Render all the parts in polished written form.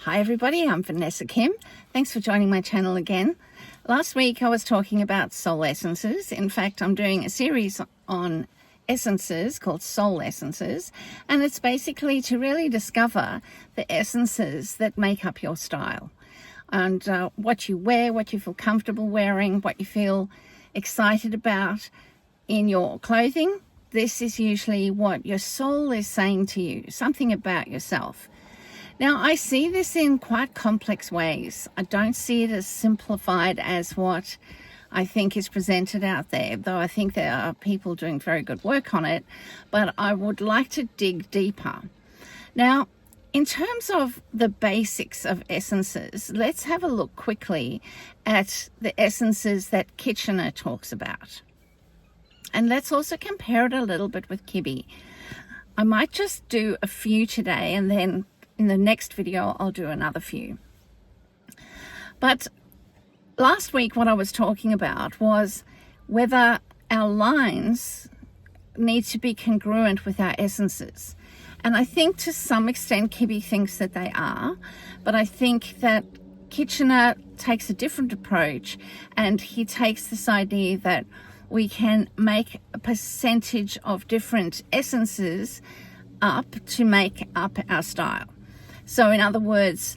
Hi everybody, I'm Vanessa Kim. Thanks for joining my channel again. Last week I was talking about soul essences. In fact, I'm doing a series on essences called Soul Essences, and it's basically to really discover the essences that make up your style and what you wear, what you feel comfortable wearing, what you feel excited about in your clothing. This is usually what your soul is saying to you, something about yourself. Now, I see this in quite complex ways. I don't see it as simplified as what I think is presented out there, though I think there are people doing very good work on it, but I would like to dig deeper. Now, in terms of the basics of essences, let's have a look quickly at the essences that Kitchener talks about. And let's also compare it a little bit with Kibbe. I might just do a few today, and then in the next video, I'll do another few. But last week, what I was talking about was whether our lines need to be congruent with our essences. And I think to some extent, Kibbe thinks that they are, but I think that Kitchener takes a different approach, and he takes this idea that we can make a percentage of different essences up to make up our style. So in other words,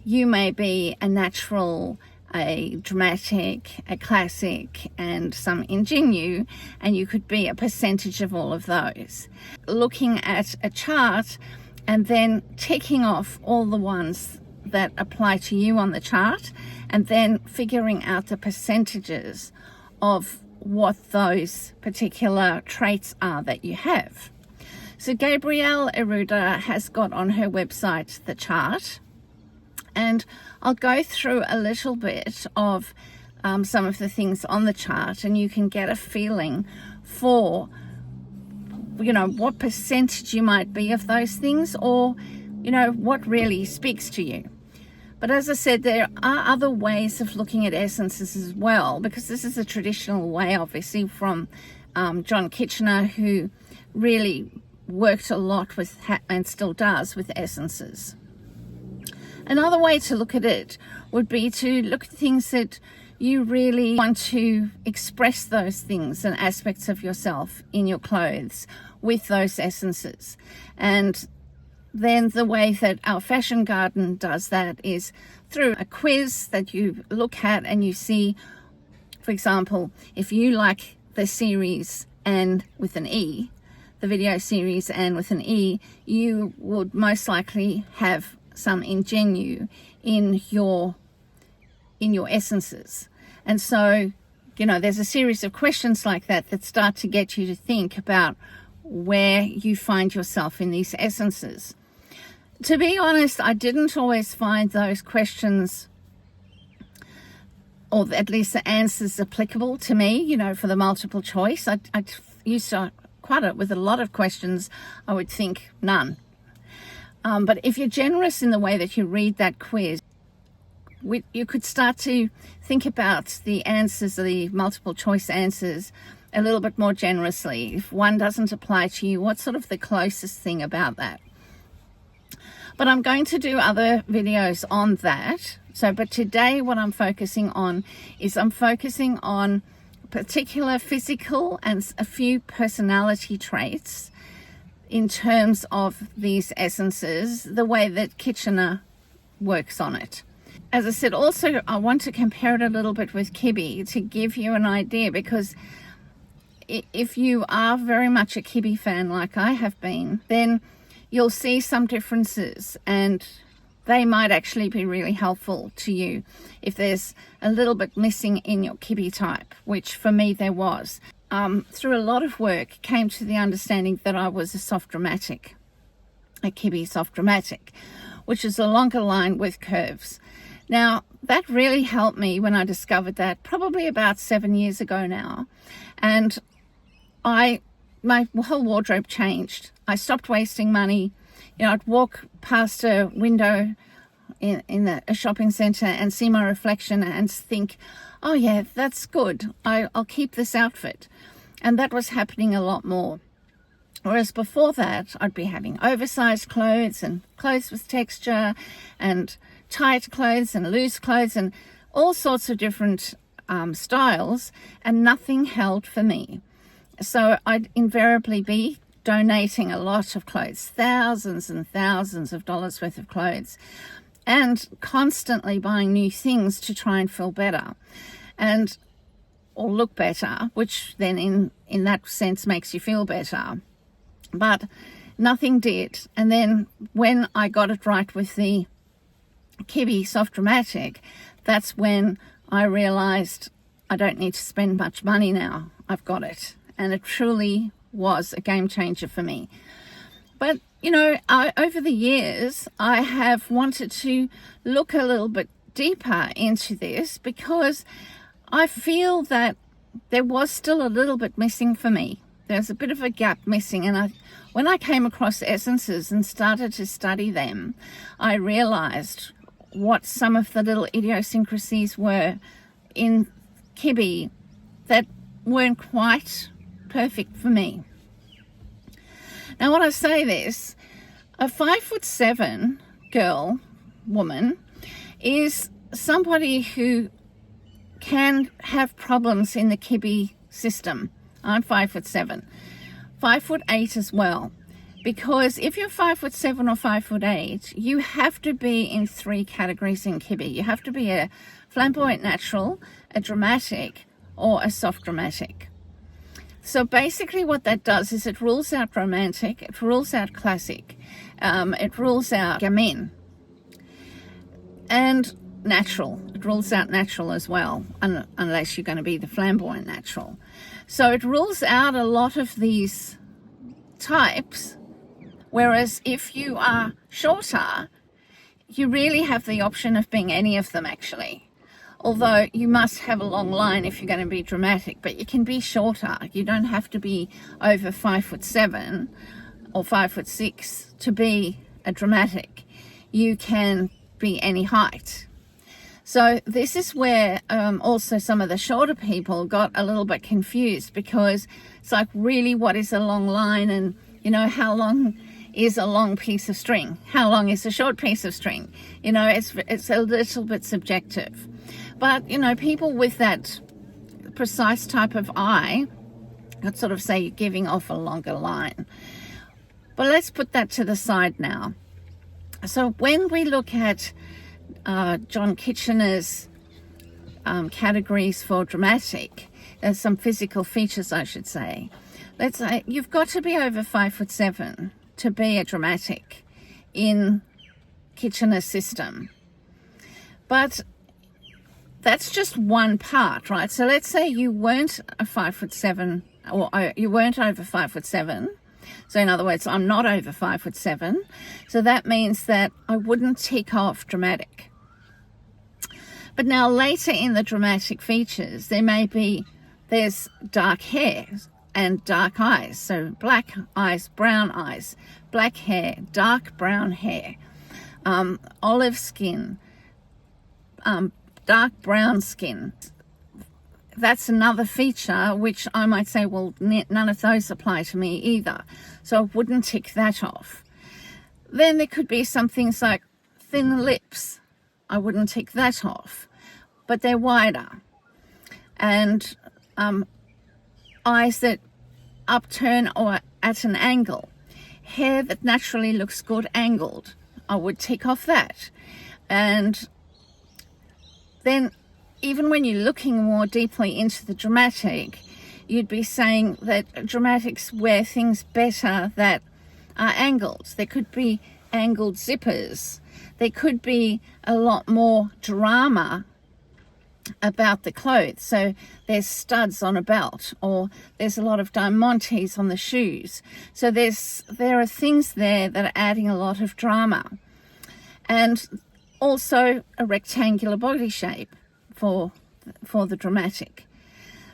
you may be a natural, a dramatic, a classic, and some ingenue, and you could be a percentage of all of those. Looking at a chart and then ticking off all the ones that apply to you on the chart, and then figuring out the percentages of what those particular traits are that you have. So Gabrielle Eruda has got on her website the chart, and I'll go through a little bit of some of the things on the chart, and you can get a feeling for, what percentage you might be of those things, or, what really speaks to you. But as I said, there are other ways of looking at essences as well, because this is a traditional way, obviously, from John Kitchener, who really worked a lot with and still does with essences. Another way to look at it would be to look at things that you really want to express, those things and aspects of yourself in your clothes with those essences. And then the way that our fashion garden does that is through a quiz that you look at, and you see, for example, if you like the series and with an E, the video series and with an E, you would most likely have some ingenue in your essences. And so, there's a series of questions like that start to get you to think about where you find yourself in these essences. To be honest, I didn't always find those questions, or at least the answers, applicable to me, for the multiple choice. I used to with a lot of questions, I would think none. But if you're generous in the way that you read that quiz, you could start to think about the answers, the multiple choice answers, a little bit more generously. If one doesn't apply to you, what's sort of the closest thing about that? But I'm going to do other videos on that. But today what I'm focusing on is particular physical and a few personality traits in terms of these essences, the way that Kitchener works on it. As I said, also I want to compare it a little bit with Kibbe to give you an idea, because if you are very much a Kibbe fan like I have been, then you'll see some differences, and they might actually be really helpful to you if there's a little bit missing in your Kibbe type, which for me there was. Through a lot of work, came to the understanding that I was a soft dramatic, a Kibbe soft dramatic, which is a longer line with curves. Now, that really helped me when I discovered that, probably about 7 years ago now. And my whole wardrobe changed. I stopped wasting money. I'd walk past a window in a shopping centre and see my reflection and think, oh yeah, that's good. I'll keep this outfit. And that was happening a lot more. Whereas before that, I'd be having oversized clothes and clothes with texture and tight clothes and loose clothes and all sorts of different styles, and nothing held for me. So I'd invariably be donating a lot of clothes, thousands and thousands of dollars worth of clothes, and constantly buying new things to try and feel better and or look better, which then in that sense makes you feel better. But nothing did. And then when I got it right with the Kibbe Soft Dramatic, that's when I realized I don't need to spend much money now. I've got it. And it truly was a game changer for me. But, you know, over the years, I have wanted to look a little bit deeper into this because I feel that there was still a little bit missing for me. There's a bit of a gap missing. And when I came across essences and started to study them, I realized what some of the little idiosyncrasies were in Kibbe that weren't quite perfect for me. Now, when I say this, a 5'7" woman, is somebody who can have problems in the Kibbe system. I'm 5'7", 5'8" as well. Because if you're 5'7" or 5'8", you have to be in 3 categories in Kibbe. You have to be a flamboyant natural, a dramatic, or a soft dramatic. So basically what that does is it rules out romantic, it rules out classic, it rules out gamin, and natural. It rules out natural as well, unless you're going to be the flamboyant natural. So it rules out a lot of these types, whereas if you are shorter, you really have the option of being any of them actually. Although you must have a long line if you're going to be dramatic, but you can be shorter. You don't have to be over 5'7" or 5'6" to be a dramatic. You can be any height. So this is where also some of the shorter people got a little bit confused, because it's like, really, what is a long line? And, you know, how long is a long piece of string? How long is a short piece of string? You know, it's a little bit subjective. But, you know, people with that precise type of eye could sort of say you're giving off a longer line. But let's put that to the side now. So when we look at John Kitchener's categories for dramatic, there's some physical features, I should say. Let's say you've got to be over 5'7" to be a dramatic in Kitchener's system. But that's just one part, right? So let's say you weren't a 5'7", or you weren't over 5'7". So in other words, I'm not over 5'7". So that means that I wouldn't tick off dramatic. But now later in the dramatic features, there's dark hair and dark eyes. So black eyes, brown eyes, black hair, dark brown hair, olive skin, dark brown skin. That's another feature which I might say, well, none of those apply to me either. So I wouldn't tick that off. Then there could be some things like thin lips. I wouldn't tick that off, but they're wider. And eyes that upturn or at an angle. Hair that naturally looks good angled. I would tick off that. And then even when you're looking more deeply into the dramatic, you'd be saying that dramatics wear things better that are angled. There could be angled zippers. There could be a lot more drama about the clothes. So there's studs on a belt, or there's a lot of diamantes on the shoes. So there are things there that are adding a lot of drama. And also a rectangular body shape for the dramatic.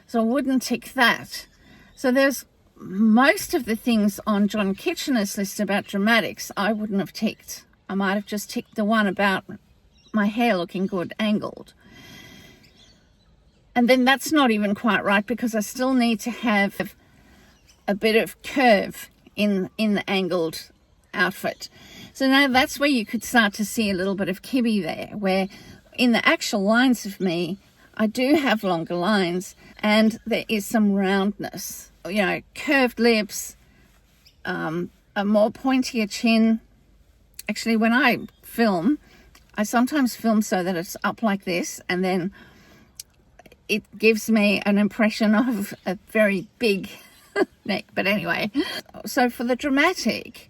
So I wouldn't tick that. So there's most of the things on John Kitchener's list about dramatics I wouldn't have ticked. I might have just ticked the one about my hair looking good angled. And then that's not even quite right, because I still need to have a bit of curve in the angled outfit. So now that's where you could start to see a little bit of Kibbe there, where in the actual lines of me, I do have longer lines and there is some roundness, curved lips, a more pointier chin. Actually, when I film, I sometimes film so that it's up like this, and then it gives me an impression of a very big neck. But anyway, so for the dramatic,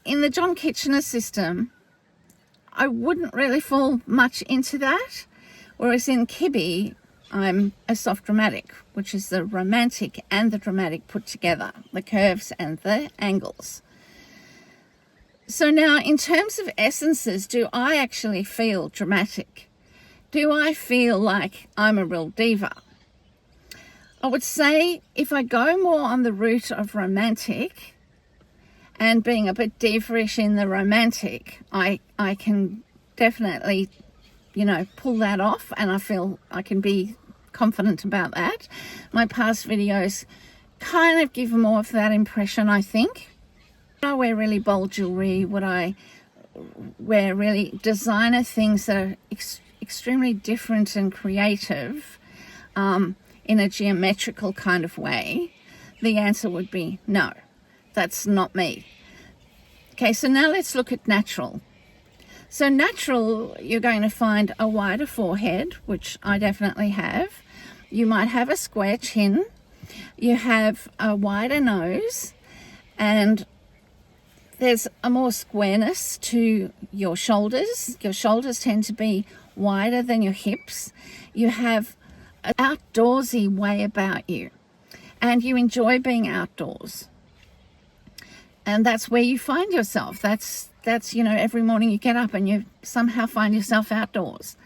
in the John Kitchener system, I wouldn't really fall much into that. Whereas in Kibbe, I'm a soft dramatic, which is the romantic and the dramatic put together, the curves and the angles. So now, in terms of essences, do I actually feel dramatic? Do I feel like I'm a real diva? I would say if I go more on the route of romantic and being a bit diva-ish in the romantic, I can definitely, pull that off, and I feel I can be confident about that. My past videos kind of give more of that impression, I think. Would I wear really bold jewelry? Would I wear really designer things that are extremely different and creative in a geometrical kind of way? The answer would be no, that's not me. Okay, so now let's look at natural. So natural, you're going to find a wider forehead, which I definitely have. You might have a square chin. You have a wider nose, and there's a more squareness to your shoulders. Your shoulders tend to be wider than your hips. You have an outdoorsy way about you, and you enjoy being outdoors. And that's where you find yourself. That's every morning you get up and you somehow find yourself outdoors.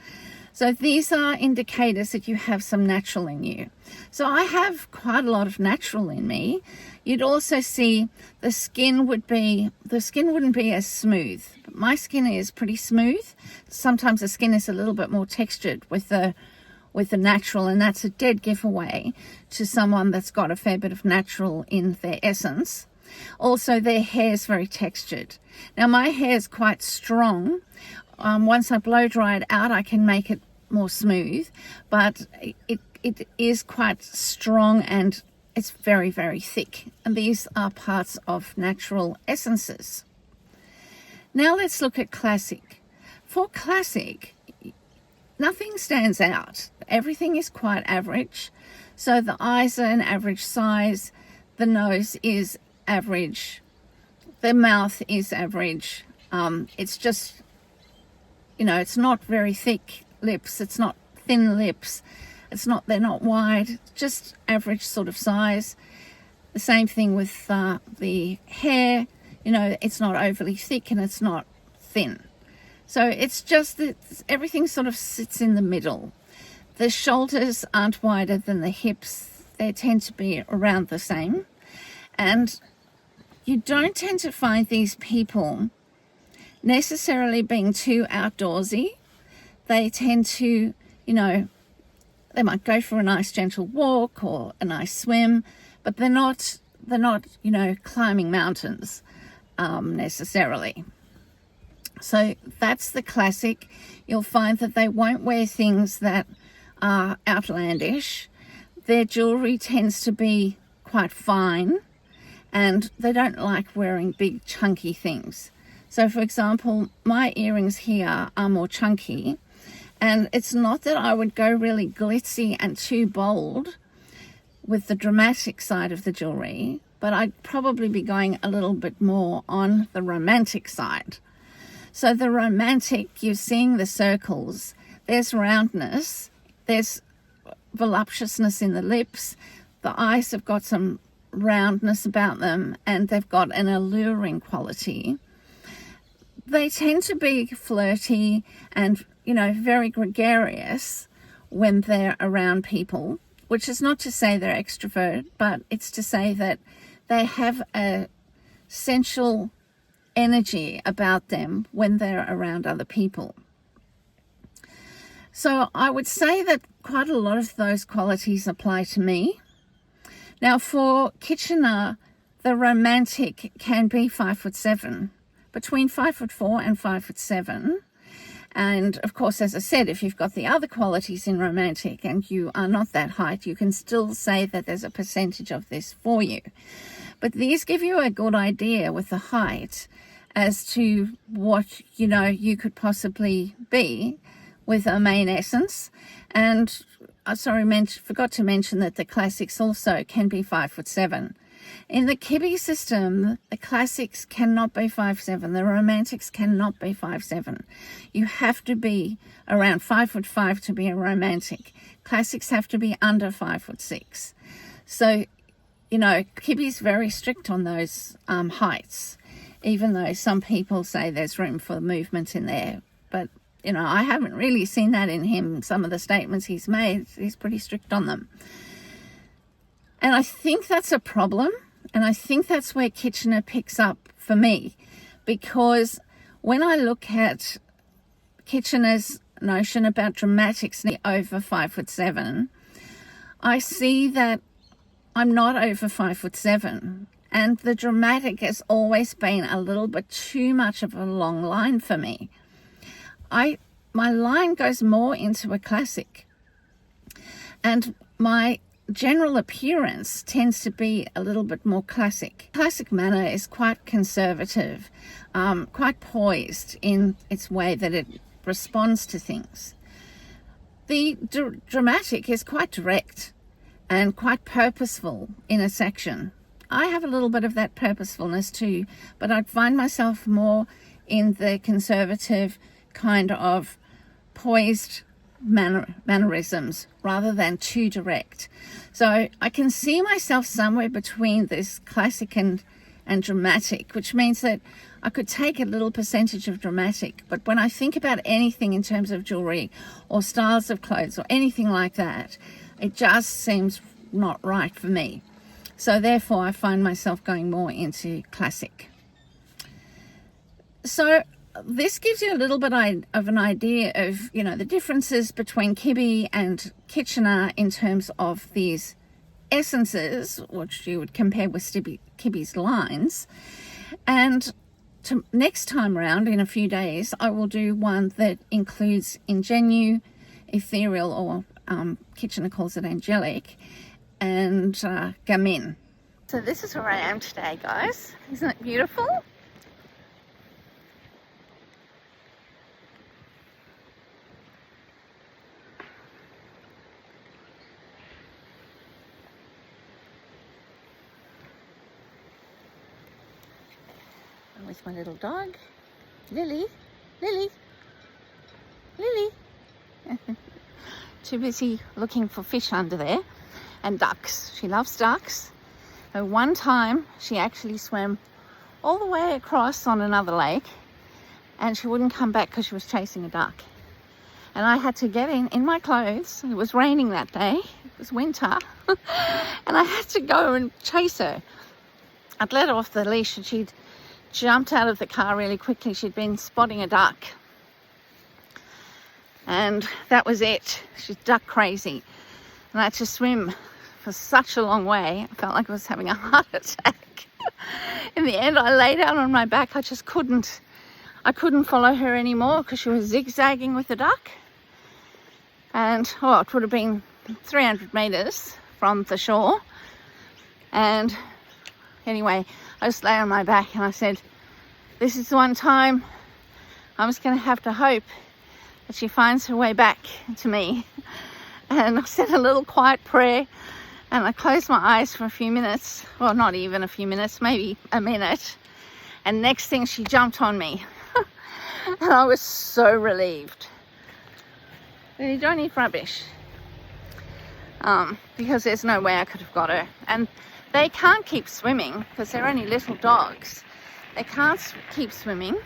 So these are indicators that you have some natural in you. So I have quite a lot of natural in me. You'd also see the skin wouldn't be as smooth. My skin is pretty smooth. Sometimes the skin is a little bit more textured with the natural, and that's a dead giveaway to someone that's got a fair bit of natural in their essence. Also, their hair is very textured. Now, my hair is quite strong. Once I blow dry it out, I can make it more smooth, but it is quite strong and it's very, very thick. And these are parts of natural essences. Now let's look at classic. For classic, nothing stands out. Everything is quite average. So the eyes are an average size, the nose is average, the mouth is average. It's just, it's not very thick lips, it's not thin lips, they're not wide, just average sort of size. The same thing with the hair, it's not overly thick and it's not thin. So it's just that everything sort of sits in the middle. The shoulders aren't wider than the hips, they tend to be around the same. And you don't tend to find these people necessarily being too outdoorsy. They tend to, they might go for a nice gentle walk or a nice swim, but they're not, climbing mountains necessarily. So that's the classic. You'll find that they won't wear things that are outlandish. Their jewelry tends to be quite fine, and they don't like wearing big chunky things. So for example, my earrings here are more chunky, and it's not that I would go really glitzy and too bold with the dramatic side of the jewelry, but I'd probably be going a little bit more on the romantic side. So the romantic, you're seeing the circles, there's roundness, there's voluptuousness in the lips, the eyes have got some roundness about them, and they've got an alluring quality. They tend to be flirty and, very gregarious when they're around people, which is not to say they're extrovert, but it's to say that they have a sensual energy about them when they're around other people. So I would say that quite a lot of those qualities apply to me. Now for Kitchener, the romantic can be 5'7", between 5'4" and 5'7". And of course, as I said, if you've got the other qualities in romantic and you are not that height, you can still say that there's a percentage of this for you. But these give you a good idea with the height as to what, you could possibly be with a main essence. And forgot to mention that the classics also can be 5'7". In the Kibbe system, the classics cannot be 5'7". The romantics cannot be 5'7". You have to be around 5'5" to be a romantic. Classics have to be under 5'6". So, Kibbe's very strict on those heights, even though some people say there's room for movement in there. But, I haven't really seen that in him. Some of the statements he's made, he's pretty strict on them. And I think that's a problem, and I think that's where Kitchener picks up for me, because when I look at Kitchener's notion about dramatics over 5'7", I see that I'm not over 5'7", and the dramatic has always been a little bit too much of a long line for me. My line goes more into a classic, and my general appearance tends to be a little bit more classic. Classic manner is quite conservative, quite poised in its way that it responds to things. The dramatic is quite direct and quite purposeful in its action. I have a little bit of that purposefulness too, but I'd find myself more in the conservative kind of poised mannerisms rather than too direct. So I can see myself somewhere between this classic and dramatic, which means that I could take a little percentage of dramatic, but when I think about anything in terms of jewelry or styles of clothes or anything like that, it just seems not right for me. So therefore I find myself going more into classic. So this gives you a little bit of an idea of, the differences between Kibbe and Kitchener in terms of these essences, which you would compare with Kibbe's lines. And next time round, in a few days, I will do one that includes ingenue, ethereal, or Kitchener calls it angelic, and gamin. So this is where I am today, guys. Isn't it beautiful? With my little dog, Lily. Too busy looking for fish under there, and ducks. She loves ducks. So one time she actually swam all the way across on another lake, and she wouldn't come back because she was chasing a duck. And I had to get in my clothes. It was raining that day. It was winter. And I had to go and chase her. I'd let her off the leash and she'd jumped out of the car really quickly. She'd been spotting a duck, and that was it. She's duck crazy, and I had to swim for such a long way. I felt like I was having a heart attack. In the end, I lay down on my back. I couldn't follow her anymore because she was zigzagging with the duck, and it would have been 300 meters from the shore. And anyway, I just lay on my back and I said, this is the one time I'm just going to have to hope that she finds her way back to me. And I said a little quiet prayer, and I closed my eyes for a few minutes. Well, not even a few minutes, maybe a minute. And next thing, she jumped on me. And I was so relieved. You don't eat rubbish. Because there's no way I could have got her. And they can't keep swimming because they're only little dogs. They can't keep swimming.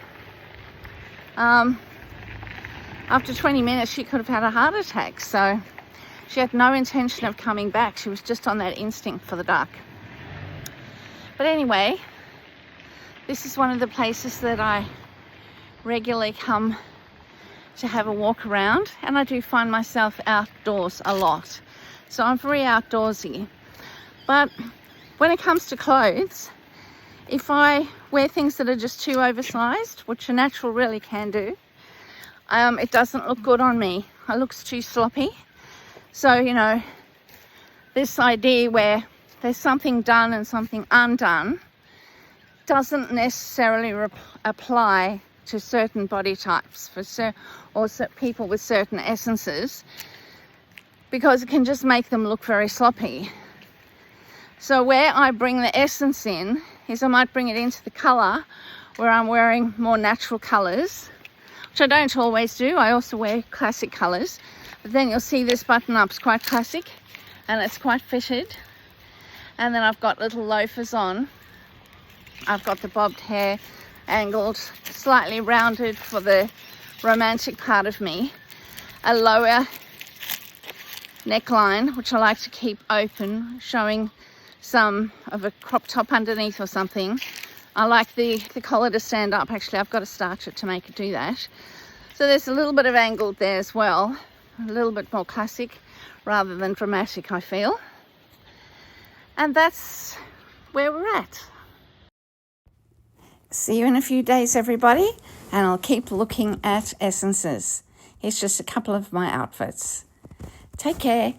After 20 minutes, she could have had a heart attack. So she had no intention of coming back. She was just on that instinct for the duck. But anyway, this is one of the places that I regularly come to have a walk around, and I do find myself outdoors a lot. So I'm very outdoorsy. But when it comes to clothes, if I wear things that are just too oversized, which a natural really can do, it doesn't look good on me. It looks too sloppy. So, you know, this idea where there's something done and something undone doesn't necessarily apply to certain body types or people with certain essences, because it can just make them look very sloppy. So where I bring the essence in is I might bring it into the colour where I'm wearing more natural colours, which I don't always do. I also wear classic colours, but then you'll see this button up's quite classic and it's quite fitted. And then I've got little loafers on. I've got the bobbed hair angled, slightly rounded for the romantic part of me. A lower neckline, which I like to keep open, showing some of a crop top underneath or something. I like the collar to stand up. Actually, I've got to starch it to make it do that. So there's a little bit of angled there as well. A little bit more classic rather than dramatic, I feel. And that's where we're at. See you in a few days, everybody, and I'll keep looking at essences. Here's just a couple of my outfits. Take care.